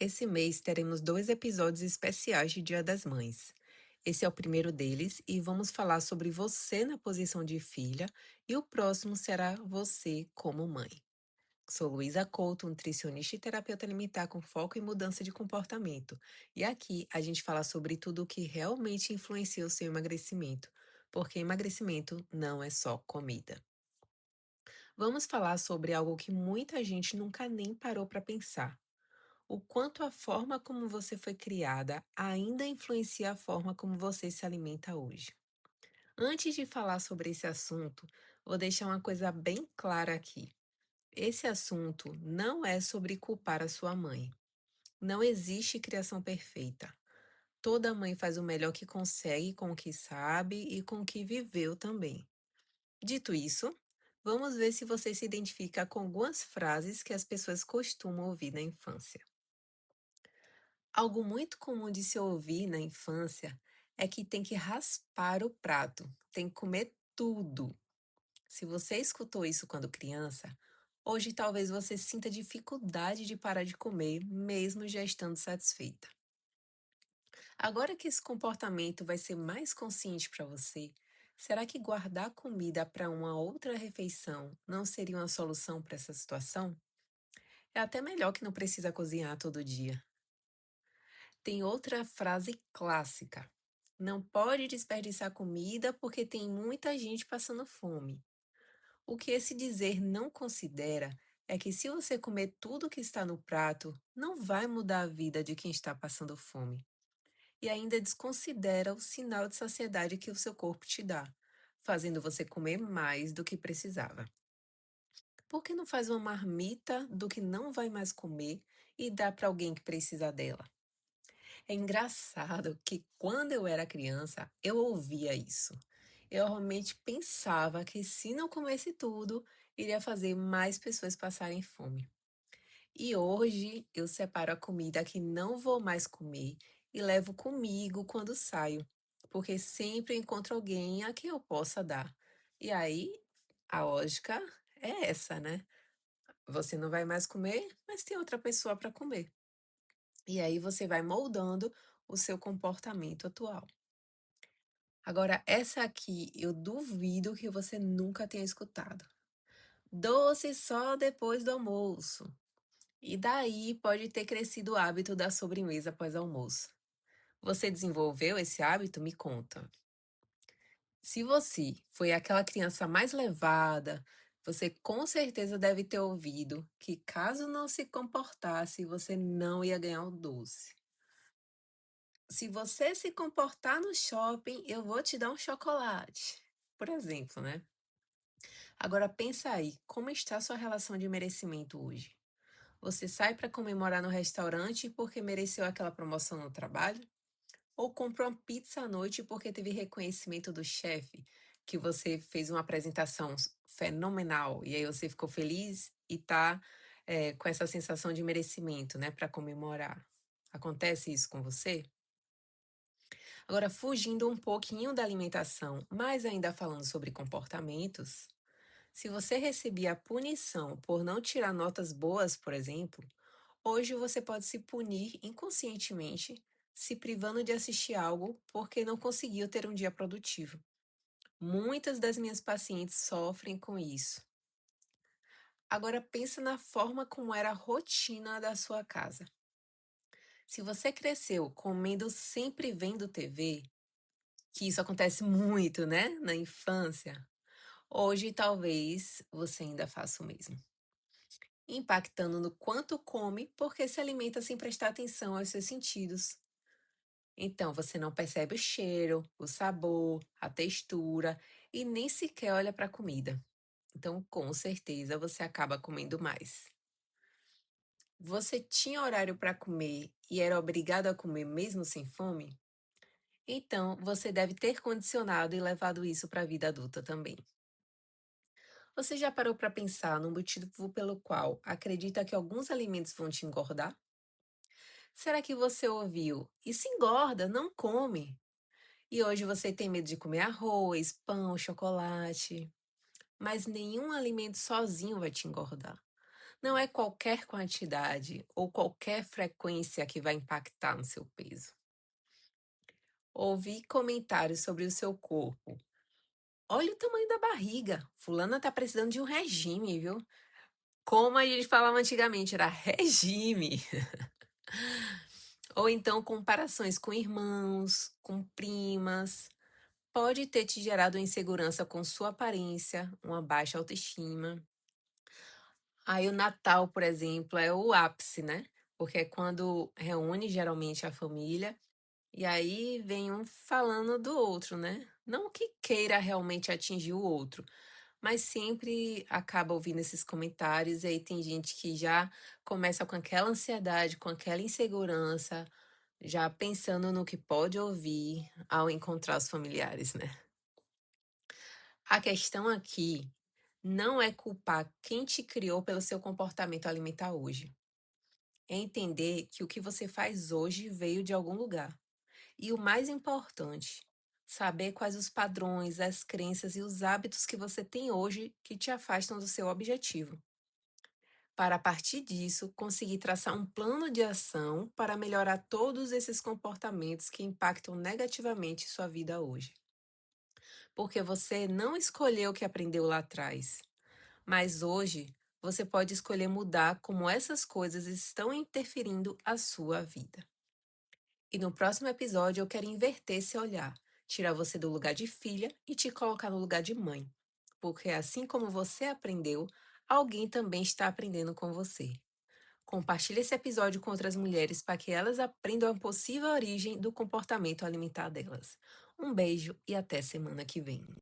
Esse mês teremos dois episódios especiais de Dia das Mães. Esse é o primeiro deles e vamos falar sobre você na posição de filha, e o próximo será você como mãe. Sou Luísa Couto, nutricionista e terapeuta alimentar com foco em mudança de comportamento. E aqui a gente fala sobre tudo o que realmente influencia o seu emagrecimento, porque emagrecimento não é só comida. Vamos falar sobre algo que muita gente nunca nem parou para pensar: o quanto a forma como você foi criada ainda influencia a forma como você se alimenta hoje. Antes de falar sobre esse assunto, vou deixar uma coisa bem clara aqui. Esse assunto não é sobre culpar a sua mãe. Não existe criação perfeita. Toda mãe faz o melhor que consegue com o que sabe e com o que viveu também. Dito isso, vamos ver se você se identifica com algumas frases que as pessoas costumam ouvir na infância. Algo muito comum de se ouvir na infância é que tem que raspar o prato, tem que comer tudo. Se você escutou isso quando criança, hoje talvez você sinta dificuldade de parar de comer, mesmo já estando satisfeita. Agora que esse comportamento vai ser mais consciente para você, será que guardar comida para uma outra refeição não seria uma solução para essa situação? É até melhor que não precisa cozinhar todo dia. Tem outra frase clássica: não pode desperdiçar comida porque tem muita gente passando fome. O que esse dizer não considera é que, se você comer tudo que está no prato, não vai mudar a vida de quem está passando fome. E ainda desconsidera o sinal de saciedade que o seu corpo te dá, fazendo você comer mais do que precisava. Por que não faz uma marmita do que não vai mais comer e dá para alguém que precisa dela? É engraçado que, quando eu era criança, eu ouvia isso. Eu realmente pensava que, se não comesse tudo, iria fazer mais pessoas passarem fome. E hoje eu separo a comida que não vou mais comer e levo comigo quando saio, porque sempre encontro alguém a quem eu possa dar. E aí, a lógica é essa, né? Você não vai mais comer, mas tem outra pessoa para comer. E aí você vai moldando o seu comportamento atual. Agora, essa aqui eu duvido que você nunca tenha escutado. Doce só depois do almoço. E daí pode ter crescido o hábito da sobremesa após almoço. Você desenvolveu esse hábito? Me conta. Se você foi aquela criança mais levada, você com certeza deve ter ouvido que, caso não se comportasse, você não ia ganhar o doce. Se você se comportar no shopping, eu vou te dar um chocolate. Por exemplo, né? Agora pensa aí, como está sua relação de merecimento hoje? Você sai para comemorar no restaurante porque mereceu aquela promoção no trabalho? Ou compra uma pizza à noite porque teve reconhecimento do chefe, que você fez uma apresentação fenomenal e aí você ficou feliz e tá, com essa sensação de merecimento, né, para comemorar. Acontece isso com você? Agora, fugindo um pouquinho da alimentação, mas ainda falando sobre comportamentos, se você recebia punição por não tirar notas boas, por exemplo, hoje você pode se punir inconscientemente, se privando de assistir algo porque não conseguiu ter um dia produtivo. Muitas das minhas pacientes sofrem com isso. Agora pensa na forma como era a rotina da sua casa. Se você cresceu comendo sempre vendo TV, que isso acontece muito, né, na infância, hoje talvez você ainda faça o mesmo, impactando no quanto come porque se alimenta sem prestar atenção aos seus sentidos. Então, você não percebe o cheiro, o sabor, a textura e nem sequer olha para a comida. Então, com certeza, você acaba comendo mais. Você tinha horário para comer e era obrigado a comer mesmo sem fome? Então, você deve ter condicionado e levado isso para a vida adulta também. Você já parou para pensar no motivo pelo qual acredita que alguns alimentos vão te engordar? Será que você ouviu: isso engorda, não come? E hoje você tem medo de comer arroz, pão, chocolate. Mas nenhum alimento sozinho vai te engordar. Não é qualquer quantidade ou qualquer frequência que vai impactar no seu peso. Ouvir comentários sobre o seu corpo. Olha o tamanho da barriga. Fulana tá precisando de um regime, viu? Como a gente falava antigamente, era regime. Ou então comparações com irmãos, com primas. Pode ter te gerado insegurança com sua aparência, uma baixa autoestima. Aí o Natal, por exemplo, é o ápice, né? Porque é quando reúne geralmente a família e aí vem um falando do outro, né? Não que queira realmente atingir o outro, mas sempre acaba ouvindo esses comentários e aí tem gente que já começa com aquela ansiedade, com aquela insegurança, já pensando no que pode ouvir ao encontrar os familiares, né? A questão aqui não é culpar quem te criou pelo seu comportamento alimentar hoje. É entender que o que você faz hoje veio de algum lugar. E o mais importante, saber quais os padrões, as crenças e os hábitos que você tem hoje que te afastam do seu objetivo. Para a partir disso, conseguir traçar um plano de ação para melhorar todos esses comportamentos que impactam negativamente sua vida hoje. Porque você não escolheu o que aprendeu lá atrás. Mas hoje você pode escolher mudar como essas coisas estão interferindo a sua vida. E no próximo episódio eu quero inverter esse olhar, tirar você do lugar de filha e te colocar no lugar de mãe. Porque assim como você aprendeu, alguém também está aprendendo com você. Compartilhe esse episódio com outras mulheres para que elas aprendam a possível origem do comportamento alimentar delas. Um beijo e até semana que vem.